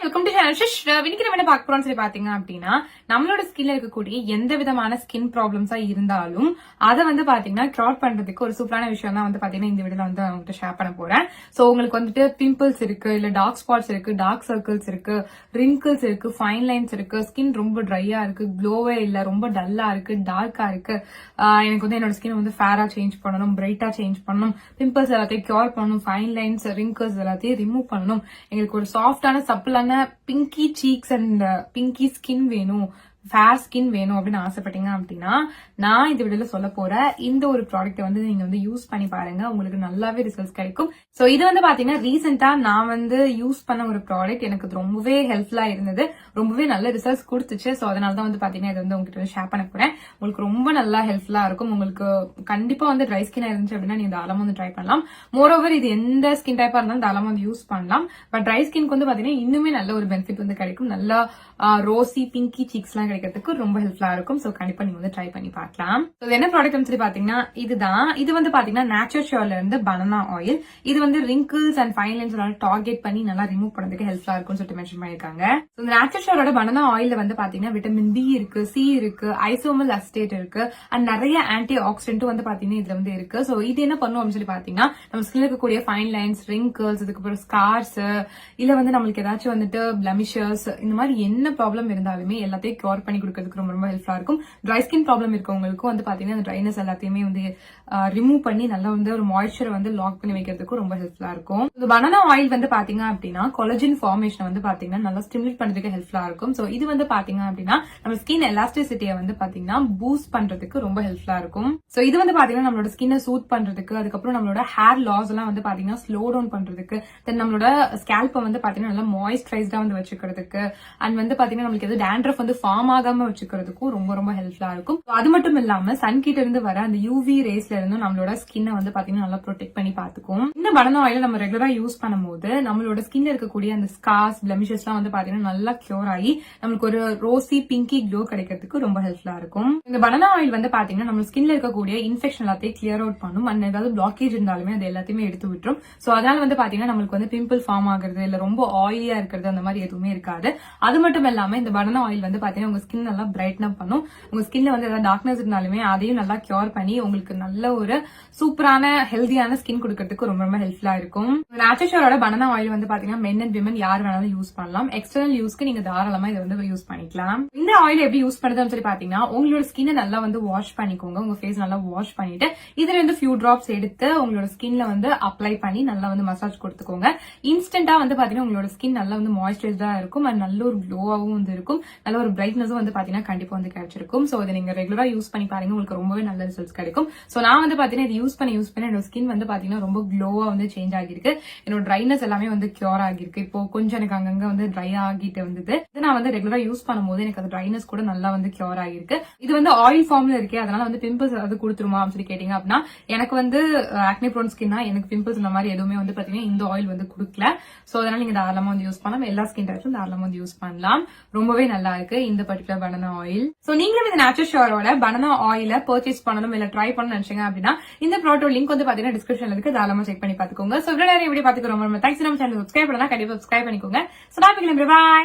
Welcome to channel. இன்னைக்கு நம்ம என்ன பார்க்க போறோம்னு சொல்லி பாத்தீங்க அப்படின்னா, நம்மளோட ஸ்கின்ல இருக்கக்கூடிய எந்த விதமான ஸ்கின் ப்ராப்ளம்ஸா இருந்தாலும் அதை வந்து பாத்தீங்கன்னா கியூர் பண்றதுக்கு ஒரு சூப்பரான விஷயம் தான் வந்து பாத்தீங்கன்னா இந்த வீடியோல வந்து அவங்ககிட்ட ஷேர் பண்ண போறேன். சோ உங்களுக்கு வந்துட்டு பிம்பிள்ஸ் இருக்கு, இல்ல டார்க் ஸ்பாட்ஸ் இருக்கு, டார்க் சர்க்கிள்ஸ் இருக்கு, ரிங்கிள்ஸ் இருக்கு, ஃபைன் லைன்ஸ் இருக்கு, ஸ்கின் ரொம்ப ட்ரையா இருக்கு, க்ளோவே இல்ல, ரொம்ப டல்லா இருக்கு, டார்க்கா இருக்கு, எனக்கு வந்து என்னோட ஸ்கின் வந்து ஃபேரா சேஞ்ச் பண்ணணும், பிரைட்டா சேஞ்ச் பண்ணணும், பிம்பிள்ஸ் எல்லாத்தையும் கியூர் பண்ணணும், ஃபைன் லைன்ஸ் ரிங்கிள்ஸ் எல்லாத்தையும் ரிமூவ் பண்ணணும், எங்களுக்கு ஒரு சாஃப்டான சப்பிளான pinky cheeks and pinky skin வேணும், ஃபேர் ஸ்கின் வேணும் அப்படின்னு ஆசைப்பட்டீங்க அப்படின்னா நான் இந்த வீடியோல சொல்ல போற இந்த ஒரு ப்ராடக்ட் வந்து நீங்க வந்து யூஸ் பண்ணி பாருங்க, உங்களுக்கு நல்லாவே ரிசல்ட்ஸ் கிடைக்கும். சோ இது வந்து பாத்தீங்கன்னா ரீசெண்டா நான் வந்து யூஸ் பண்ண ஒரு ப்ராடக்ட், எனக்கு ரொம்பவே ஹெல்ப்ஃபுல்லா இருந்தது, ரொம்பவே நல்ல ரிசல்ட்ஸ் கொடுத்துச்சு. சோ அதனாலதான் வந்து பாத்தீங்கன்னா இது வந்து உங்ககிட்ட ஷேர் பண்ண போறேன். உங்களுக்கு ரொம்ப நல்லா ஹெல்ப்ஃபுல்லா இருக்கும். உங்களுக்கு கண்டிப்பா வந்து ட்ரை ஸ்கின் இருந்துச்சு அப்படின்னா நீங்க தாராளமா வந்து ட்ரை பண்ணலாம். மோரோவர் இது எந்த ஸ்கின் டைப்பா இருந்தாலும் தாராளமா வந்து யூஸ் பண்ணலாம். பட் ட்ரை ஸ்கின்க்கு வந்து பாத்தீங்கன்னா இன்னுமே நல்ல ஒரு பெனிஃபிட் வந்து கிடைக்கும். நல்லா ரோசி பிங்கி சீக்ஸ் எல்லாம் கிடைக்கிறதுக்கு ரொம்ப ஹெல்ப்ஃபுல்லா இருக்கும். சோ கண்டிப்பா நீங்க வந்து ட்ரை பண்ணி பார்க்கலாம். என்ன ப்ராடக்ட் சொல்லி பாத்தீங்கன்னா இதுதான். இது வந்து பாத்தீங்கன்னா நேச்சுரல் ஷோர்ல இருந்து பனானா ஆயில். இது வந்து wrinkles and fine lines target பண்ணி நல்லா ரிமூவ் பண்ணதுக்கு ஹெல்ப்ஃபுல்லா இருக்கும்னு சொல்லிட்டு மென்ஷன் பண்ணிருக்காங்க. இந்த நேச்சுரல் ஷோரோட பனானா ஆயில்ல வந்து பாத்தீங்கன்னா விட்டமின் பி இருக்கு, சி இருக்கு, ஐசோமல் அசிட்டேட் இருக்கு, அண்ட் நிறைய ஆன்டி ஆக்சிடென்ட்டும் வந்து பாத்தீங்கன்னா இதுல வந்து இருக்கு. சோ இது என்ன பண்ணும் அப்படின்னு சொல்லி பாத்தீங்கன்னா நம்ம ஸ்கின்ல இருக்கக்கூடிய ஃபைன் லைன்ஸ், ரிங்கிள்ஸ், இதுக்கப்புறம் ஸ்கார்ஸ், இல்ல வந்து நம்மளுக்கு ஏதாச்சும் வந்துட்டு பிளமிஷஸ், இந்த மாதிரி என்ன ப்ராப்ளம் இருந்தாலுமே எல்லாத்தையும் கியூர் பண்ணி கொடுக்கறதுக்கு ரொம்ப ரொம்ப ஹெல்ப்ஃபுல்லா இருக்கும். ட்ரை ஸ்கின் ப்ராப்ளம் இருக்கவங்களுக்கும் வந்து பாத்தீங்கன்னா அந்த ட்ரைனஸ் எல்லாத்தையுமே வந்து ரிமூவ் பண்ணி நல்லா வந்து ஒரு மாய்ஸ்சரை வந்து லாக் பண்ணி வைக்கிறதுக்கு ரொம்ப ஹெல்ப்ஃபுல்லா இருக்கும். இந்த பனானா ஆயில் வந்து பாத்தீங்க அப்படின்னா கொலஜன் ஃபார்மேஷன் வந்து பாத்தீங்கன்னா நல்லா ஸ்டிமுலேட் பண்றதுக்கு ஹெல்ப்ஃபுல்லா இருக்கும். சோ இது வந்து பாத்தீங்க அப்படின்னா நம்ம ஸ்கின் எலாஸ்டிசிட்டியை வந்து பாத்தீங்கன்னா பூஸ்ட் பண்றதுக்கு ரொம்ப ஹெல்ப்ஃபுல்லா இருக்கும். சோ இது வந்து பாத்தீங்கன்னா நம்மளோட ஸ்கின்னை சூட் பண்றதுக்கு, அதுக்கப்புறம் நம்மளோட ஹேர் லாஸ் எல்லாம் வந்து பாத்தீங்கன்னா ஸ்லோ டவுன் பண்றதுக்கு, தென் நம்மளோட ஸ்கேல்பை வந்து பாத்தீங்கன்னா நல்லா மாய்ஸ்சரைஸ்டா வந்து வச்சுக்கிறதுக்கு, அண்ட் வந்து பாத்தீங்கன்னா நம்மளுக்கு எது டேண்ட்ரஃப் வந்து ஃபார்ம் ஆகாம வச்சுக்கிறதுக்கும் ரொம்ப ரொம்ப ஹெல்ப்ஃபுல்லா இருக்கும். அது மட்டும் இல்லாம சன் கிட்ட இருந்து வர அந்த யூவி ரேஸ்ல இருந்தும் நம்மளோட ஸ்கின்னை வந்து பாத்தீங்கன்னா நல்லா ப்ரொடெக்ட் பண்ணி பாத்துக்கும். இந்த பனானா ஆயில நம்ம ரெகுலரா யூஸ் பண்ணும்போது நம்மளோட ஸ்கின்ல இருக்கக்கூடிய அந்த ஸ்கார்ஸ், பிளமிஷஸ் எல்லாம் வந்து பாத்தீங்கன்னா நல்லா கியூர் ஆகி நம்மளுக்கு ஒரு ரோசி பிங்கி க்ளோ கிடைக்கிறதுக்கு ரொம்ப ஹெல்ப்ஃபுல்லா இருக்கும். இந்த பனானா ஆயில் வந்து பாத்தீங்கன்னா நம்ம ஸ்கின்ல இருக்கக்கூடிய இன்ஃபெக்ஷன் எல்லாத்தையும் கிளியர் அவுட் பண்ணும். அண்ட் ஏதாவது பிளாக்கேஜ் இருந்தாலுமே அது எல்லாத்தையுமே எடுத்து விட்டுரும். சோ அதனால வந்து பாத்தீங்கன்னா நம்மளுக்கு வந்து பிம்பிள் ஃபார்ம் ஆகுறது, இல்ல ரொம்ப ஆயிலியா இருக்கிறது, அந்த மாதிரி எதுவுமே இருக்காது. அது மட்டும் இல்லாம இந்த பனானா ஆயில் வந்து பாத்தீங்கன்னா உங்க ஸ்கின் நல்லா பிரைட்டன் அப் பண்ணும். உங்க ஸ்கின்ல வந்து ஏதாவது டார்க்னஸ் இருந்தாலுமே அதையும் நல்லா கியூர் பண்ணி உங்களுக்கு நல்ல ஒரு சூப்பரான ஹெல்தியான ஸ்கின் கொடுக்கறதுக்கு ரொம்ப ரொம்ப ஹெல்ப்ஃபுல்லா இருக்கும். நேச்சுரல் ஷோரோட பனானா ஆயில் வந்து பாத்தீங்கன்னா மென் அண்ட் விமன் யார் வேணாலும் யூஸ் பண்ணலாம். எக்ஸ்டர்னல் யூஸ்க்கு நீங்க தாராளமா இதை வந்து யூஸ் பண்ணிக்கலாம். இந்த ஆயில் எப்படி யூஸ் பண்ணுறதுன்னு சொல்லி பாத்தீங்கன்னா உங்களோட ஸ்கின்னை நல்லா வந்து வாஷ் பண்ணிக்கோங்க. உங்க ஃபேஸ் நல்லா வாஷ் பண்ணிட்டு இதுல இருந்து ஃபியூ டிராப்ஸ் எடுத்து உங்களோட ஸ்கின்ல வந்து அப்ளை பண்ணி நல்லா வந்து மசாஜ் கொடுத்துக்கோங்க. இன்ஸ்டன்டா வந்து பாத்தீங்கன்னா உங்களோட ஸ்கின் நல்லா வந்து மாய்ஸ்சரைஸ்டா இருக்கும் அண்ட் நல்ல ஒரு க்ளோவாவும் வந்து இருக்கும். நல்ல ஒரு பிரைட்னஸும் வந்து பாத்தீங்கன்னா கண்டிப்பா வந்து கிடைச்சிருக்கும். சோ இதை நீங்க ரெகுலரா யூஸ் பண்ணி பாருங்க, உங்களுக்கு ரொம்பவே நல்ல ரிசல்ட்ஸ் கிடைக்கும். சோ நான் வந்து பாத்தீங்கன்னா இது யூஸ் பண்ணி என்னோட ஸ்கின் வந்து பாத்தீங்கன்னா ரொம்ப க்ளோவா வந்து சேஞ்ச் ஆகிருக்கு. என்னோட ட்ரைனஸ் எல்லாமே வந்து கியூர் ஆகிருக்கு. இப்போ கொஞ்சம் எனக்கு அங்கங்க வந்து ட்ரை ஆகிட்டு வந்தது. இது நான் வந்து ரெகுலரா யூஸ் பண்ணும்போது எனக்கு அந்த ட்ரைனஸ் கூட நல்லா வந்து கியூர் ஆகிருக்கு. இது வந்து ஆயில் ஃபார்ம்ல இருக்கு, அதனால வந்து பிம்பிள்ஸ் அது கொடுத்துருமா அப்படின்னு சொல்லி கேட்டீங்க அப்படின்னா எனக்கு வந்து ஆக்னி ப்ரோன் ஸ்கின்னா எனக்கு பிம்பிள்ஸ் இந்த மாதிரி எதுவுமே வந்து பாத்தீங்கன்னா இந்த ஆயில் வந்து கொடுக்கல. சோ அதனால நீங்க தாராளமா வந்து யூஸ் பண்ணலாம். எல்லா ஸ்கின் டைப்ஸும் தாராளமா வந்து யூஸ் பண்ணலாம். ரொம்பவே நல்லா இருக்கு இந்த பர்டிகுலர் பனானா ஆயில். சோ நீங்களும் இந்த நேச்சுரல் ஷோரோட பனானா ஆயில பர்ச்சேஸ் பண்ணணும் இல்ல ட்ரை பண்ணணும்னு நினைச்சீங்க அப்படின்னா இந்த ப்ராடக்ட் லிங்க் வந்து பாத்தீங்கன்னா டிஸ்கிரிப்ஷன்ல இருக்கு, தாராளமா செக் பண்ணி பாத்துக்கோங்க. சோ வீடியோ பாத்துக்கிறோம். தேங்க்ஸ். நம்ம சேனல் சப்ஸ்கிரைப் பண்ணலாம், கண்டிப்பா சப்ஸ்கிரைப் பண்ணிக்கோங்க. சோ பாய்.